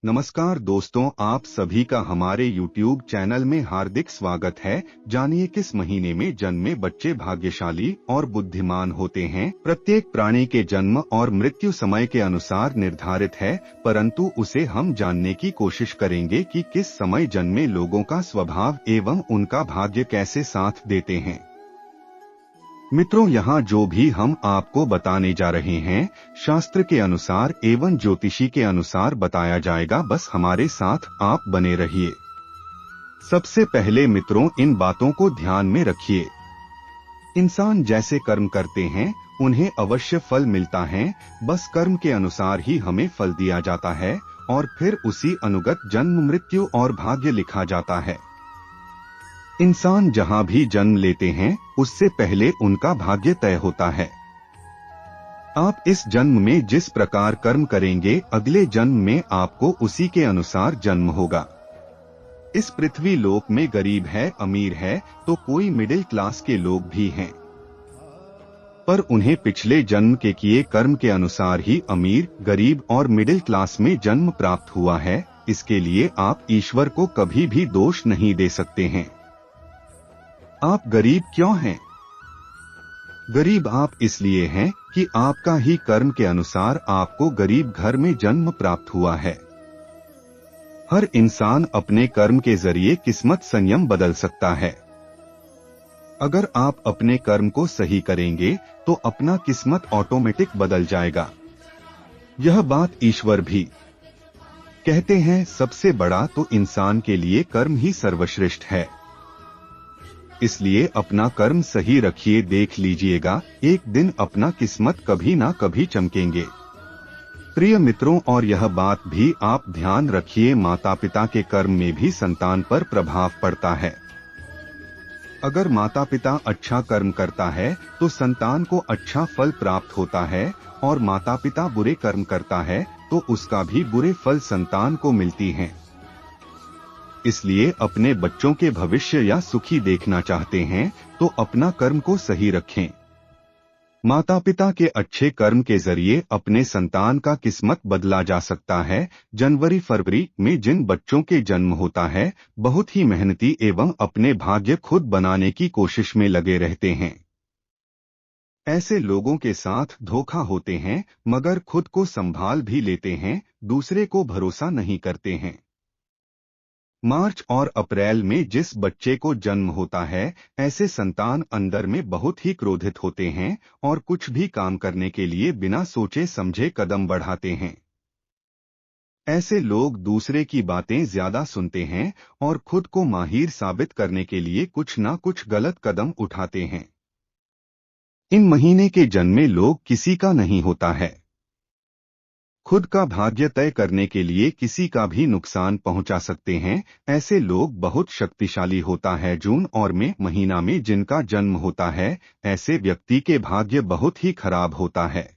नमस्कार दोस्तों, आप सभी का हमारे YouTube चैनल में हार्दिक स्वागत है। जानिए किस महीने में जन्मे बच्चे भाग्यशाली और बुद्धिमान होते हैं। प्रत्येक प्राणी के जन्म और मृत्यु समय के अनुसार निर्धारित है, परंतु उसे हम जानने की कोशिश करेंगे कि किस समय जन्मे लोगों का स्वभाव एवं उनका भाग्य कैसे साथ देते हैं। मित्रों, यहाँ जो भी हम आपको बताने जा रहे हैं, शास्त्र के अनुसार एवं ज्योतिषी के अनुसार बताया जाएगा। बस हमारे साथ आप बने रहिए। सबसे पहले मित्रों, इन बातों को ध्यान में रखिए। इंसान जैसे कर्म करते हैं उन्हें अवश्य फल मिलता है। बस कर्म के अनुसार ही हमें फल दिया जाता है और फिर उसी अनुगत जन्म, मृत्यु और भाग्य लिखा जाता है। इंसान जहां भी जन्म लेते हैं उससे पहले उनका भाग्य तय होता है। आप इस जन्म में जिस प्रकार कर्म करेंगे, अगले जन्म में आपको उसी के अनुसार जन्म होगा। इस पृथ्वी लोक में गरीब है, अमीर है, तो कोई मिडिल क्लास के लोग भी हैं, पर उन्हें पिछले जन्म के किए कर्म के अनुसार ही अमीर, गरीब और मिडिल क्लास में जन्म प्राप्त हुआ है। इसके लिए आप ईश्वर को कभी भी दोष नहीं दे सकते हैं। आप गरीब क्यों हैं? गरीब आप इसलिए हैं कि आपका ही कर्म के अनुसार आपको गरीब घर में जन्म प्राप्त हुआ है। हर इंसान अपने कर्म के जरिए किस्मत संयम बदल सकता है। अगर आप अपने कर्म को सही करेंगे तो अपना किस्मत ऑटोमेटिक बदल जाएगा। यह बात ईश्वर भी कहते हैं। सबसे बड़ा तो इंसान के लिए कर्म ही सर्वश्रेष्ठ है। इसलिए अपना कर्म सही रखिए। देख लीजिएगा, एक दिन अपना किस्मत कभी ना कभी चमकेंगे। प्रिय मित्रों, और यह बात भी आप ध्यान रखिए, माता पिता के कर्म में भी संतान पर प्रभाव पड़ता है। अगर माता पिता अच्छा कर्म करता है तो संतान को अच्छा फल प्राप्त होता है, और माता पिता बुरे कर्म करता है तो उसका भी बुरे फल संतान को मिलती हैं। इसलिए अपने बच्चों के भविष्य या सुखी देखना चाहते हैं तो अपना कर्म को सही रखें। माता पिता के अच्छे कर्म के जरिए अपने संतान का किस्मत बदला जा सकता है। जनवरी फरवरी में जिन बच्चों के जन्म होता है, बहुत ही मेहनती एवं अपने भाग्य खुद बनाने की कोशिश में लगे रहते हैं। ऐसे लोगों के साथ धोखा होते हैं, मगर खुद को संभाल भी लेते हैं, दूसरे को भरोसा नहीं करते हैं। मार्च और अप्रैल में जिस बच्चे को जन्म होता है, ऐसे संतान अंदर में बहुत ही क्रोधित होते हैं और कुछ भी काम करने के लिए बिना सोचे समझे कदम बढ़ाते हैं। ऐसे लोग दूसरे की बातें ज्यादा सुनते हैं और खुद को माहिर साबित करने के लिए कुछ ना कुछ गलत कदम उठाते हैं। इन महीने के जन्मे लोग किसी का नहीं होता है। खुद का भाग्य तय करने के लिए किसी का भी नुकसान पहुंचा सकते हैं। ऐसे लोग बहुत शक्तिशाली होता है। जून और मई महीना में जिनका जन्म होता है, ऐसे व्यक्ति के भाग्य बहुत ही खराब होता है।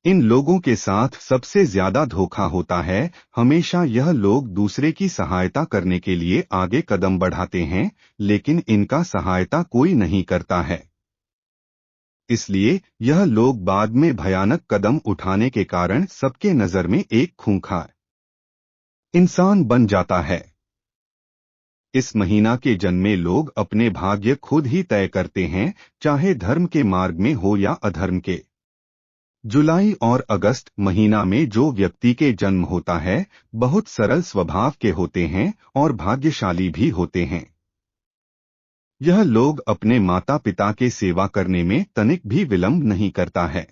इन लोगों के साथ सबसे ज्यादा धोखा होता है। हमेशा यह लोग दूसरे की सहायता करने के लिए आगे कदम बढ़ाते हैं, लेकिन इनका सहायता कोई नहीं करता है। इसलिए यह लोग बाद में भयानक कदम उठाने के कारण सबके नजर में एक खूंखार इंसान बन जाता है। इस महीना के जन्मे लोग अपने भाग्य खुद ही तय करते हैं, चाहे धर्म के मार्ग में हो या अधर्म के। जुलाई और अगस्त महीना में जो व्यक्ति के जन्म होता है, बहुत सरल स्वभाव के होते हैं और भाग्यशाली भी होते हैं। यह लोग अपने माता पिता के सेवा करने में तनिक भी विलंब नहीं करता है।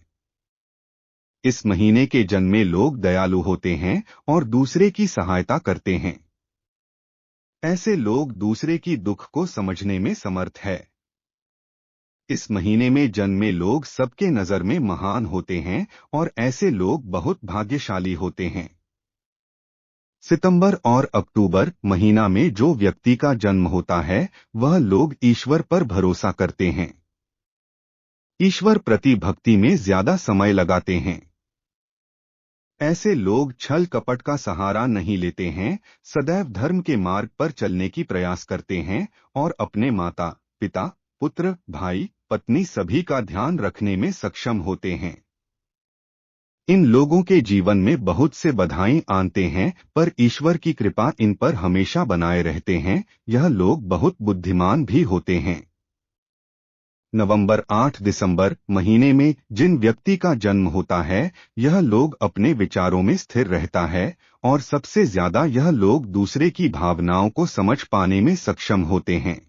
इस महीने के जन्मे लोग दयालु होते हैं और दूसरे की सहायता करते हैं। ऐसे लोग दूसरे की दुख को समझने में समर्थ है। इस महीने में जन्मे लोग सबके नजर में महान होते हैं और ऐसे लोग बहुत भाग्यशाली होते हैं। सितंबर और अक्टूबर महीना में जो व्यक्ति का जन्म होता है, वह लोग ईश्वर पर भरोसा करते हैं। ईश्वर प्रति भक्ति में ज्यादा समय लगाते हैं। ऐसे लोग छल कपट का सहारा नहीं लेते हैं, सदैव धर्म के मार्ग पर चलने की प्रयास करते हैं और अपने माता पिता, पुत्र, भाई, पत्नी सभी का ध्यान रखने में सक्षम होते हैं। इन लोगों के जीवन में बहुत से बाधाएं आते हैं, पर ईश्वर की कृपा इन पर हमेशा बनाए रहते हैं। यह लोग बहुत बुद्धिमान भी होते हैं। नवंबर 8 दिसंबर महीने में जिन व्यक्ति का जन्म होता है, यह लोग अपने विचारों में स्थिर रहता है और सबसे ज्यादा यह लोग दूसरे की भावनाओं को समझ पाने में सक्षम होते हैं।